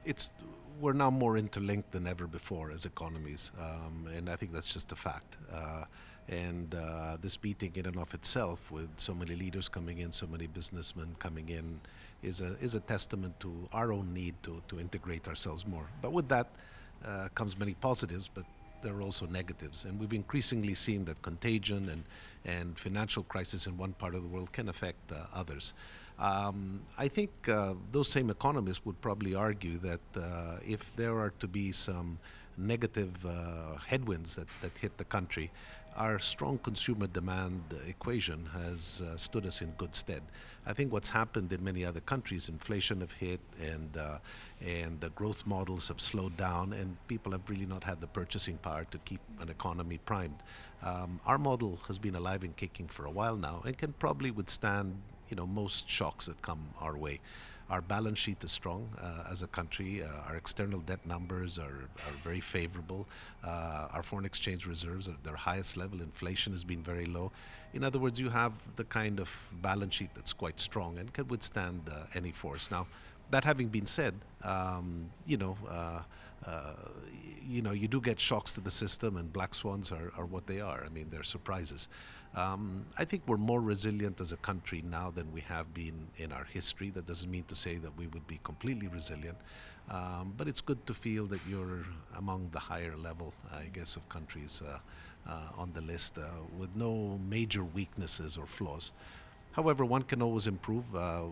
It's we're now more interlinked than ever before as economies, and I think that's just a fact. And this meeting, in and of itself, with so many leaders coming in, so many businessmen coming in, is a testament to our own need to integrate ourselves more. But with that comes many positives, but there are also negatives, and we've increasingly seen that contagion and financial crisis in one part of the world can affect others. I think those same economists would probably argue that if there are to be some negative headwinds that hit the country, our strong consumer demand equation has stood us in good stead. I think what's happened in many other countries, inflation have hit, and the growth models have slowed down, and people have really not had the purchasing power to keep an economy primed. Our model has been alive and kicking for a while now, and can probably withstand most shocks that come our way. Our balance sheet is strong as a country. Our external debt numbers are very favorable. Our foreign exchange reserves are at their highest level. Inflation has been very low. In other words, you have the kind of balance sheet that's quite strong and can withstand any force. Now, that having been said, uh, you do get shocks to the system, and black swans are what they are. I mean, they're surprises. I think we're more resilient as a country now than we have been in our history. That doesn't mean to say that we would be completely resilient, but it's good to feel that you're among the higher level, I guess, of countries on the list with no major weaknesses or flaws. However, one can always improve.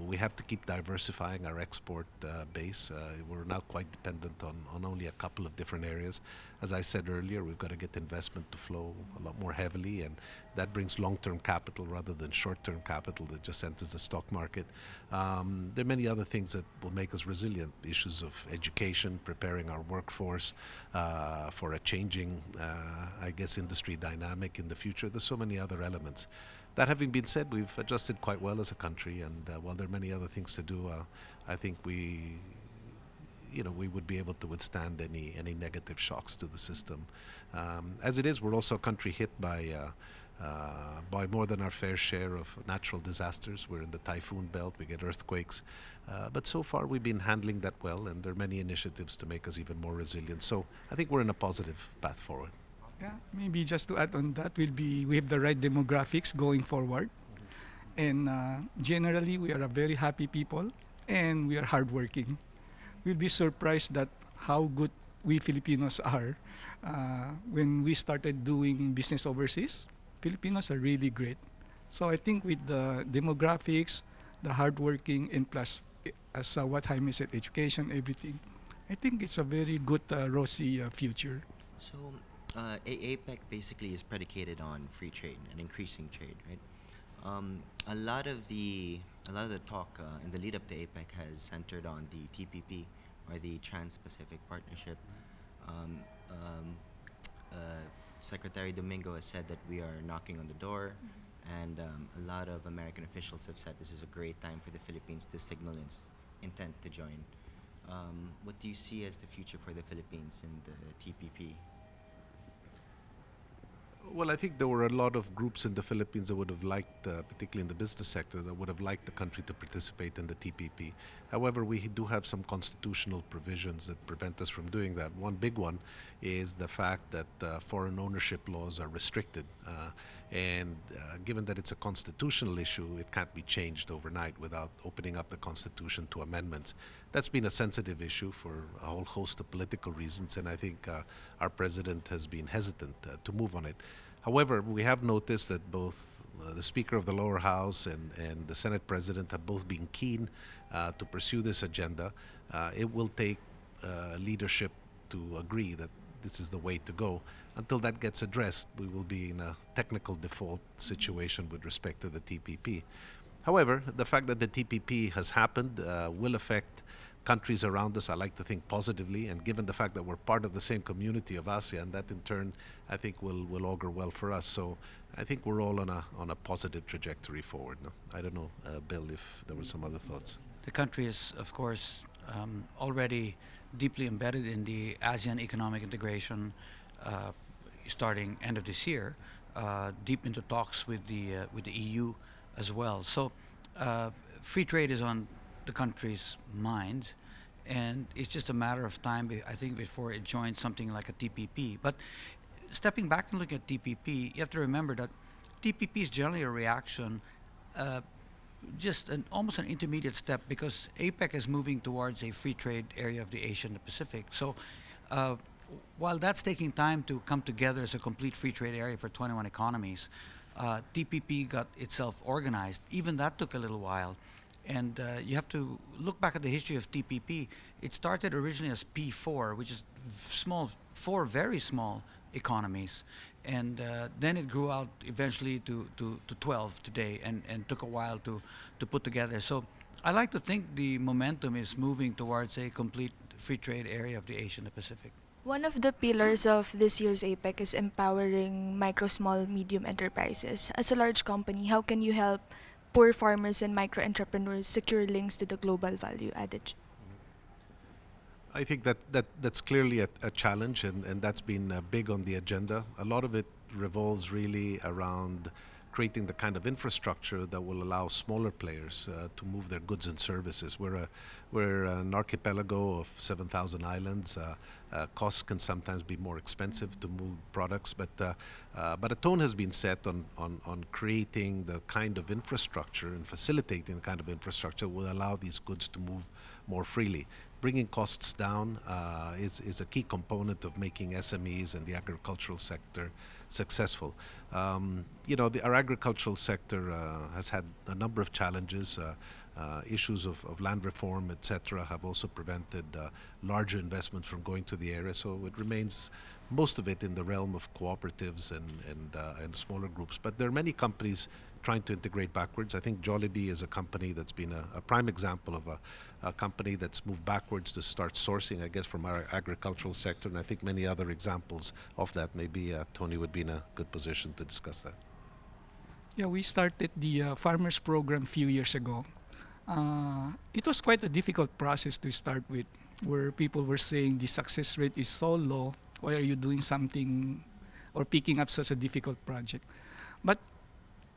We have to keep diversifying our export base. We're now quite dependent on only a couple of different areas. As I said earlier, we've got to get investment to flow a lot more heavily, and that brings long-term capital rather than short-term capital that just enters the stock market. There are many other things that will make us resilient. Issues of education, preparing our workforce for a changing, I guess, industry dynamic in the future. There's so many other elements. That having been said, we've adjusted quite well as a country, and while there are many other things to do, I think we would be able to withstand any negative shocks to the system. As it is, we're also a country hit by more than our fair share of natural disasters. We're in the typhoon belt, we get earthquakes, but so far we've been handling that well, and there are many initiatives to make us even more resilient. So I think we're in a positive path forward. Yeah, maybe just to add on that will be we have the right demographics going forward, and generally we are a very happy people, and we are hardworking. We'll be surprised that how good we Filipinos are. When we started doing business overseas, Filipinos are really great. So I think with the demographics, the hardworking, and plus, as what Jaime said, education, everything, I think it's a very good, rosy future. So, APEC basically is predicated on free trade and increasing trade, right? A lot of the talk in the lead up to APEC has centered on the TPP, or the Trans-Pacific Partnership. Um, um, uh, Secretary Domingo has said that we are knocking on the door, and a lot of American officials have said this is a great time for the Philippines to signal its intent to join. What do you see as the future for the Philippines in the TPP? Well, I think there were a lot of groups in the Philippines that would have liked, particularly in the business sector, that would have liked the country to participate in the TPP. However, we do have some constitutional provisions that prevent us from doing that. One big one is the fact that foreign ownership laws are restricted. And given that it's a constitutional issue, it can't be changed overnight without opening up the Constitution to amendments. That's been a sensitive issue for a whole host of political reasons, and I think our president has been hesitant to move on it. However, we have noticed that both the Speaker of the lower house and the Senate president have both been keen to pursue this agenda. It will take leadership to agree that this is the way to go. Until that gets addressed, we will be in a technical default situation with respect to the TPP. However, the fact that the TPP has happened will affect countries around us, I like to think positively, and given the fact that we're part of the same community of ASEAN, that in turn I think will augur well for us. So I think we're all on a positive trajectory forward. No? I don't know, Bill, if there were some other thoughts. The country is, of course, already deeply embedded in the ASEAN economic integration, starting end of this year, deep into talks with the EU as well. So, free trade is on the country's mind, and it's just a matter of time, I think, before it joins something like a TPP. But stepping back and looking at TPP, you have to remember that TPP is generally a reaction, uh, just almost an intermediate step, because APEC is moving towards a free trade area of the Asian Pacific. So uh, while that's taking time to come together as a complete free trade area for 21 economies, TPP got itself organized. Even that took a little while. And you have to look back at the history of TPP. It started originally as P4, which is small, four very small economies. And then it grew out eventually to 12 today, and took a while to put together. So I like to think the momentum is moving towards a complete free trade area of the Asian Pacific. One of the pillars of this year's APEC is empowering micro, small, medium enterprises. As a large company, how can you help poor farmers and micro entrepreneurs secure links to the global value added? I think that's clearly a challenge, and that's been big on the agenda. A lot of it revolves really around creating the kind of infrastructure that will allow smaller players to move their goods and services. We're an archipelago of 7,000 islands. Costs can sometimes be more expensive to move products, but a tone has been set on creating the kind of infrastructure and facilitating the kind of infrastructure will allow these goods to move more freely. Bringing costs down is a key component of making SMEs and the agricultural sector successful. Our agricultural sector has had a number of challenges. Issues of land reform, etc., have also prevented larger investments from going to the area. So it remains, most of it, in the realm of cooperatives and smaller groups. But there are many companies trying to integrate backwards. I think Jollibee is a company that's been a prime example of a company that's moved backwards to start sourcing, I guess, from our agricultural sector. And I think many other examples of that. Maybe Tony would be in a good position to discuss that. Yeah, we started the farmers program a few years ago. It was quite a difficult process to start with, where people were saying the success rate is so low. Why are you doing something or picking up such a difficult project? But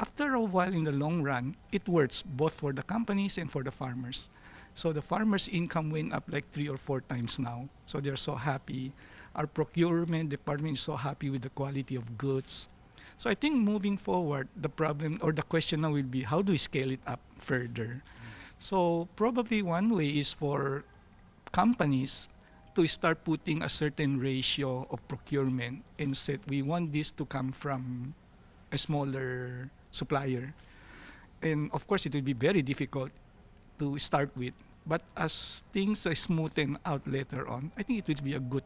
after a while, in the long run, it works both for the companies and for the farmers. So the farmers' income went up like 3 or 4 times now. So they're so happy. Our procurement department is so happy with the quality of goods. So I think moving forward, the problem or the question now will be, how do we scale it up further? So probably one way is for companies to start putting a certain ratio of procurement and said we want this to come from a smaller supplier. And of course, it will be very difficult to start with. But as things are smoothen out later on, I think it will be a good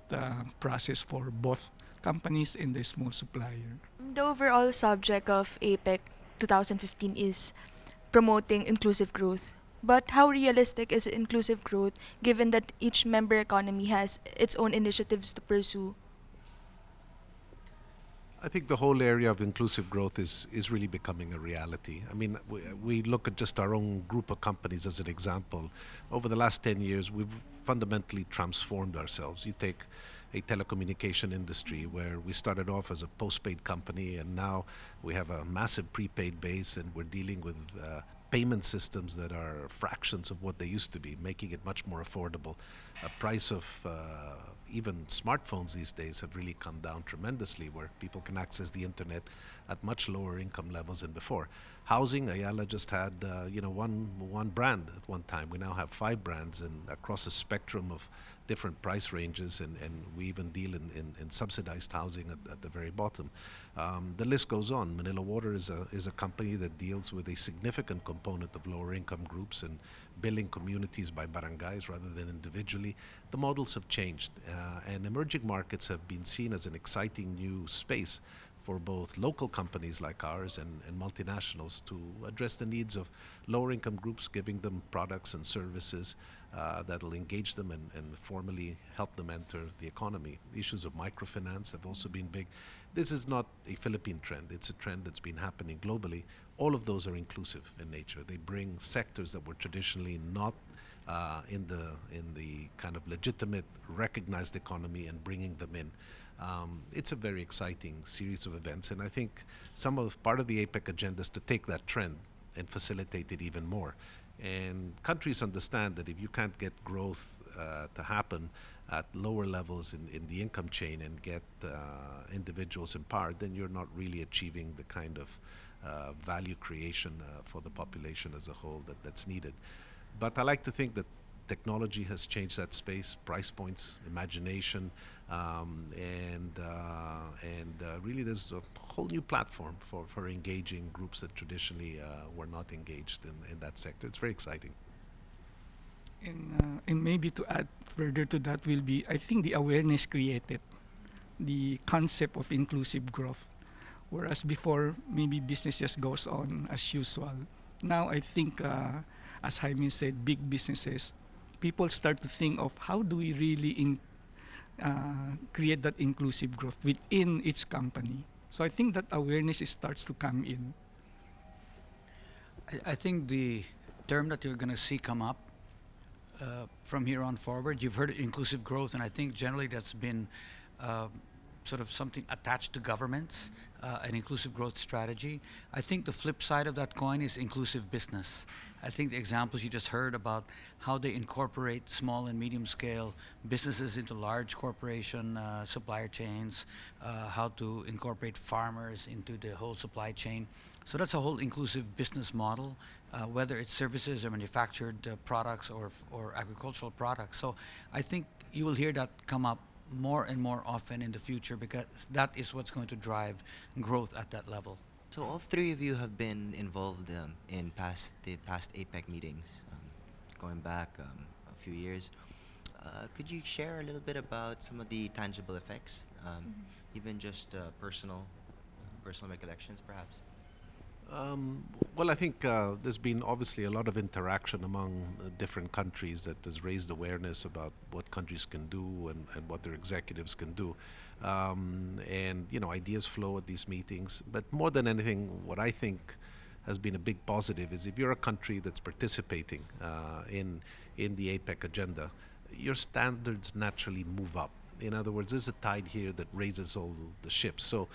process for both companies and the small supplier. The overall subject of APEC 2015 is promoting inclusive growth. But how realistic is inclusive growth given that each member economy has its own initiatives to pursue? I think the whole area of inclusive growth is really becoming a reality. I mean, we look at just our own group of companies as an example. Over the last 10 years, we've fundamentally transformed ourselves. You take a telecommunication industry where we started off as a postpaid company, and now we have a massive prepaid base, and we're dealing with payment systems that are fractions of what they used to be, making it much more affordable. A price of even smartphones these days have really come down tremendously, where people can access the internet at much lower income levels than before. Housing, Ayala just had one brand at one time. We now have 5 brands and across a spectrum of different price ranges, and we even deal in subsidized housing at the very bottom. The list goes on. Manila Water is a company that deals with a significant component of lower income groups and billing communities by barangays rather than individually. The models have changed, and emerging markets have been seen as an exciting new space for both local companies like ours and multinationals to address the needs of lower income groups, giving them products and services that'll engage them and formally help them enter the economy. The issues of microfinance have also been big. This is not a Philippine trend. It's a trend that's been happening globally. All of those are inclusive in nature. They bring sectors that were traditionally not in the kind of legitimate, recognized economy and bringing them in. It's a very exciting series of events, and I think part of the APEC agenda is to take that trend and facilitate it even more. And countries understand that if you can't get growth to happen at lower levels in the income chain and get individuals empowered, then you're not really achieving the kind of value creation for the population as a whole that's needed. But I like to think that technology has changed that space, price points, imagination, and really there's a whole new platform for engaging groups that traditionally were not engaged in that sector. It's very exciting. And maybe to add further to that will be, I think the awareness created the concept of inclusive growth. Whereas before, maybe business just goes on as usual. Now, I think, as Jaime said, big businesses, people start to think of how do we really create that inclusive growth within each company. So I think that awareness starts to come in. I think the term that you're going to see come up from here on forward, you've heard inclusive growth, and I think generally that's been sort of something attached to governments, an inclusive growth strategy. I think the flip side of that coin is inclusive business. I think the examples you just heard about how they incorporate small and medium scale businesses into large corporation supplier chains, how to incorporate farmers into the whole supply chain. So that's a whole inclusive business model, whether it's services or manufactured products or agricultural products. So I think you will hear that come up more and more often in the future because that is what's going to drive growth at that level. So all three of you have been involved in the past APEC meetings, going back a few years. Could you share a little bit about some of the tangible effects, even just personal recollections, perhaps? Well, I think there's been obviously a lot of interaction among different countries that has raised awareness about what countries can do and what their executives can do. And, ideas flow at these meetings. But more than anything, what I think has been a big positive is if you're a country that's participating in the APEC agenda, your standards naturally move up. In other words, there's a tide here that raises all the ships. So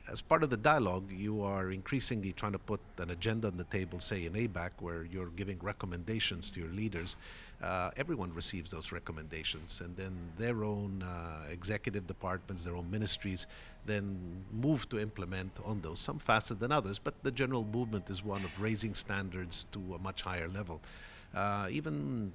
as part of the dialogue, you are increasingly trying to put an agenda on the table, say in ABAC, where you're giving recommendations to your leaders. Everyone receives those recommendations, and then their own executive departments, their own ministries, then move to implement on those, some faster than others, but the general movement is one of raising standards to a much higher level. Even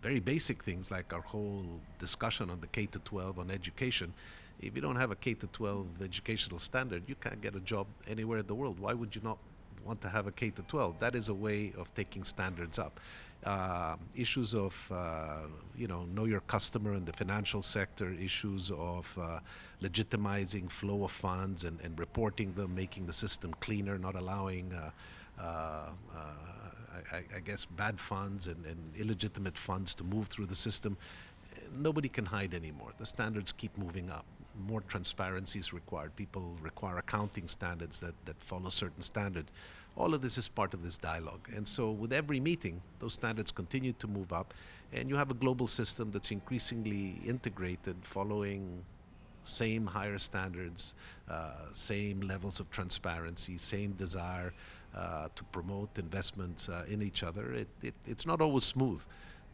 very basic things like our whole discussion on the K-12 on education. If you don't have a K-12 educational standard, you can't get a job anywhere in the world. Why would you not want to have a K-12? That is a way of taking standards up. Issues of, know your customer in the financial sector, issues of legitimizing flow of funds and reporting them, making the system cleaner, not allowing, I guess, bad funds and illegitimate funds to move through the system. Nobody can hide anymore. The standards keep moving up. More transparency is required. People require accounting standards that follow certain standards. All of this is part of this dialogue. And so with every meeting, those standards continue to move up. And you have a global system that's increasingly integrated, following same higher standards, same levels of transparency, same desire to promote investments in each other. It's not always smooth.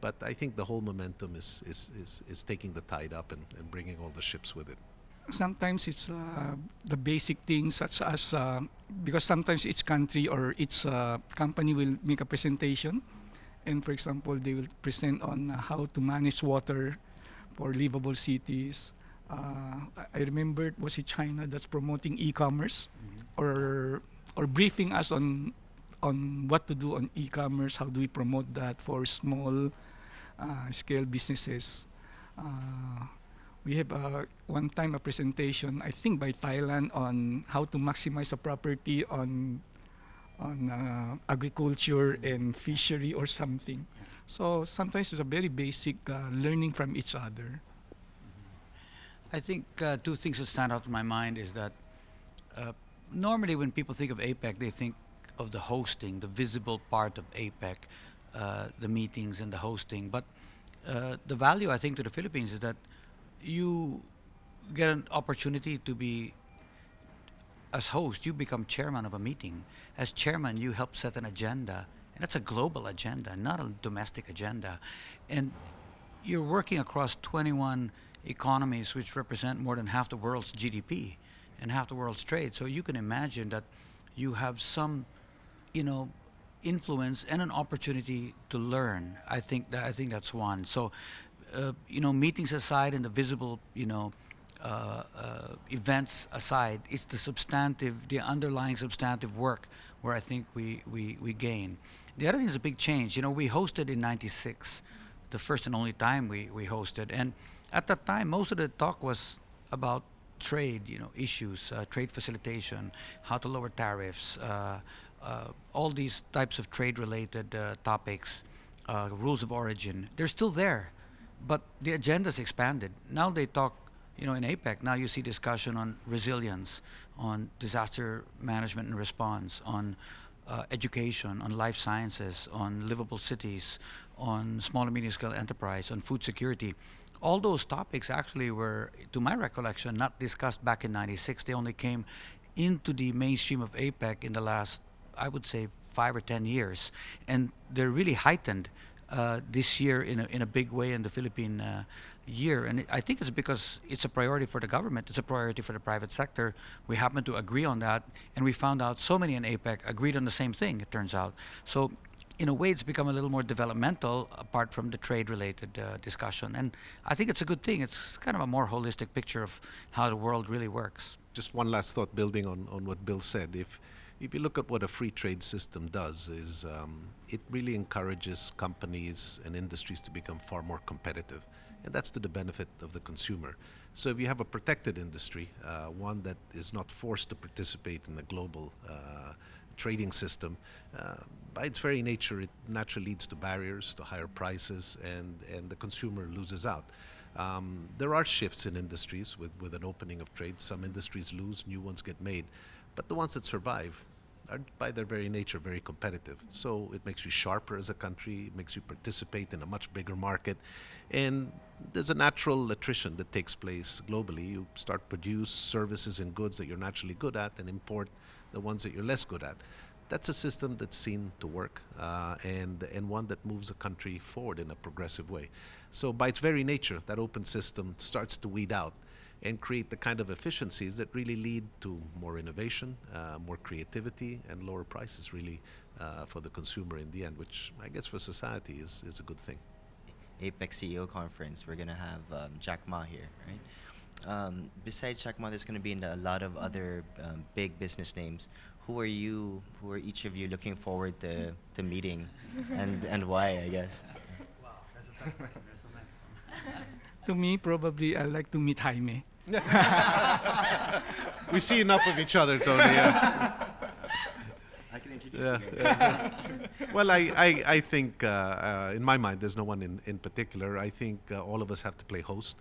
But I think the whole momentum is taking the tide up and bringing all the ships with it. Sometimes it's the basic things such as, because sometimes each country or each company will make a presentation. And for example, they will present on how to manage water for livable cities. I remember, was it China that's promoting e-commerce, or briefing us on what to do on e-commerce, how do we promote that for small scale businesses. We have one time a presentation, I think by Thailand, on how to maximize a property on agriculture and fishery or something. So sometimes it's a very basic learning from each other. I think two things that stand out in my mind is that normally when people think of APEC, they think of the hosting, the visible part of APEC, the meetings and the hosting. But the value, I think, to the Philippines is that you get an opportunity to be, as host, you become chairman of a meeting. As chairman, you help set an agenda That's a global agenda, not a domestic agenda. And you're working across 21 economies, which represent more than half the world's GDP and half the world's trade. So you can imagine that you have some, you know, influence and an opportunity to learn. I think that's one. So, meetings aside and the visible, events aside, it's the underlying substantive work where I think we gain. The other thing is a big change. We hosted in '96, the first and only time we hosted, and at that time, most of the talk was about trade, issues, trade facilitation, how to lower tariffs, all these types of trade-related topics, rules of origin. They're still there, but the agenda's expanded. Now they talk, in APEC. Now you see discussion on resilience, on disaster management and response, on education, on life sciences, on livable cities, on small and medium scale enterprise, on food security. All those topics actually were, to my recollection, not discussed back in '96. They only came into the mainstream of APEC in the last, I would say, 5 or 10 years, and they're really heightened this year in a big way in the Philippine year. And I think it's because it's a priority for the government, it's a priority for the private sector. We happen to agree on that, and we found out so many in APEC agreed on the same thing, it turns out. So in a way, it's become a little more developmental apart from the trade-related discussion. And I think it's a good thing. It's kind of a more holistic picture of how the world really works. Just one last thought, building on what Bill said. If you look at what a free trade system does, is it really encourages companies and industries to become far more competitive, and that's to the benefit of the consumer. So if you have a protected industry, one that is not forced to participate in the global trading system, by its very nature, it naturally leads to barriers, to higher prices, and the consumer loses out. There are shifts in industries with an opening of trade. Some industries lose, new ones get made, but the ones that survive are by their very nature very competitive. So it makes you sharper as a country, it makes you participate in a much bigger market, and there's a natural attrition that takes place globally. You start produce services and goods that you're naturally good at and import the ones that you're less good at. That's a system that's seen to work, and one that moves a country forward in a progressive way. So by its very nature, that open system starts to weed out and create the kind of efficiencies that really lead to more innovation, more creativity, and lower prices really for the consumer in the end, which I guess for society is a good thing. APEC CEO conference, we're gonna have Jack Ma here, right? Besides Jack Ma, there's gonna be a lot of other big business names. Who are each of you looking forward to meeting, and why? I guess. Wow, that's a tough question. There's so many. To me, probably I like to meet Jaime. We see enough of each other, Tony. Yeah. I can introduce Yeah, you guys. Well, I think in my mind there's no one in particular. I think all of us have to play host.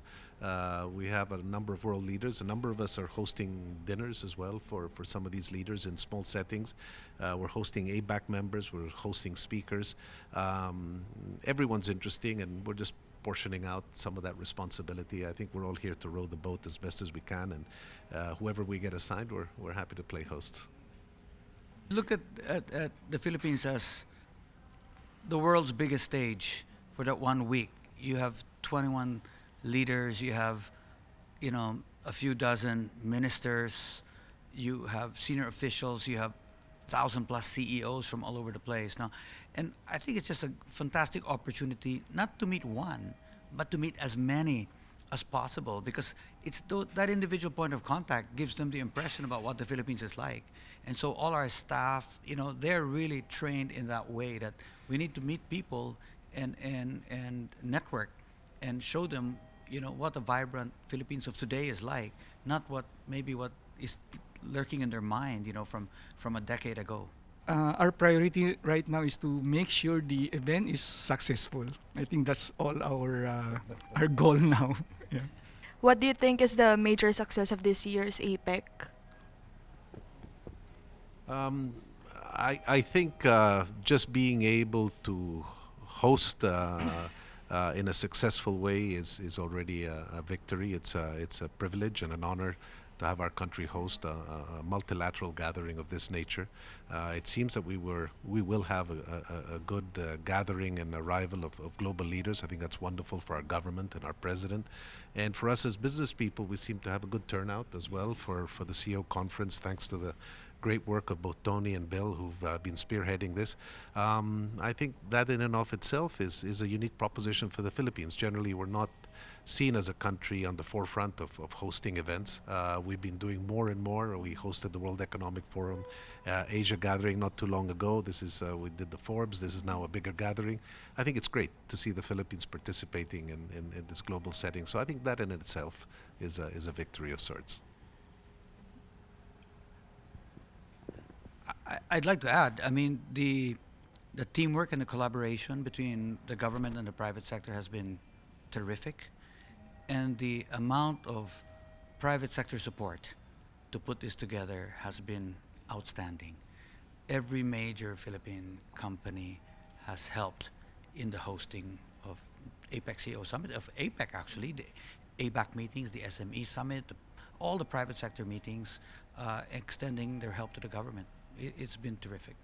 We have a number of world leaders. A number of us are hosting dinners as well for some of these leaders in small settings. We're hosting ABAC members. We're hosting speakers. Everyone's interesting, and we're just portioning out some of that responsibility. I think we're all here to row the boat as best as we can, and whoever we get assigned, we're happy to play hosts. Look at the Philippines as the world's biggest stage for that 1 week. You have 21 leaders, you have, a few dozen ministers, you have senior officials, you have 1,000+ CEOs from all over the place now. And I think it's just a fantastic opportunity not to meet one, but to meet as many as possible, because it's that individual point of contact gives them the impression about what the Philippines is like. And so all our staff, they're really trained in that way, that we need to meet people and network and show them, what the vibrant Philippines of today is like, not what is lurking in their mind, from a decade ago. Our priority right now is to make sure the event is successful. I think that's all our goal now. Yeah. What do you think is the major success of this year's APEC? I think just being able to host in a successful way is already a victory. It's a privilege and an honor to have our country host a multilateral gathering of this nature. It seems that we will have a good gathering and arrival of global leaders. I think that's wonderful for our government and our president. And for us as business people, we seem to have a good turnout as well for the CEO conference, thanks to the great work of both Tony and Bill, who've been spearheading this. I think that in and of itself is a unique proposition for the Philippines. Generally, we're not seen as a country on the forefront of hosting events. We've been doing more and more. We hosted the World Economic Forum Asia gathering not too long ago. This is we did the Forbes. This is now a bigger gathering. I think it's great to see the Philippines participating in this global setting. So I think that in itself is a victory of sorts. I'd like to add, I mean, the teamwork and the collaboration between the government and the private sector has been terrific, and the amount of private sector support to put this together has been outstanding. Every major Philippine company has helped in the hosting of APEC CEO Summit, of APEC actually, the ABAC meetings, the SME Summit, all the private sector meetings, extending their help to the government. It's been terrific.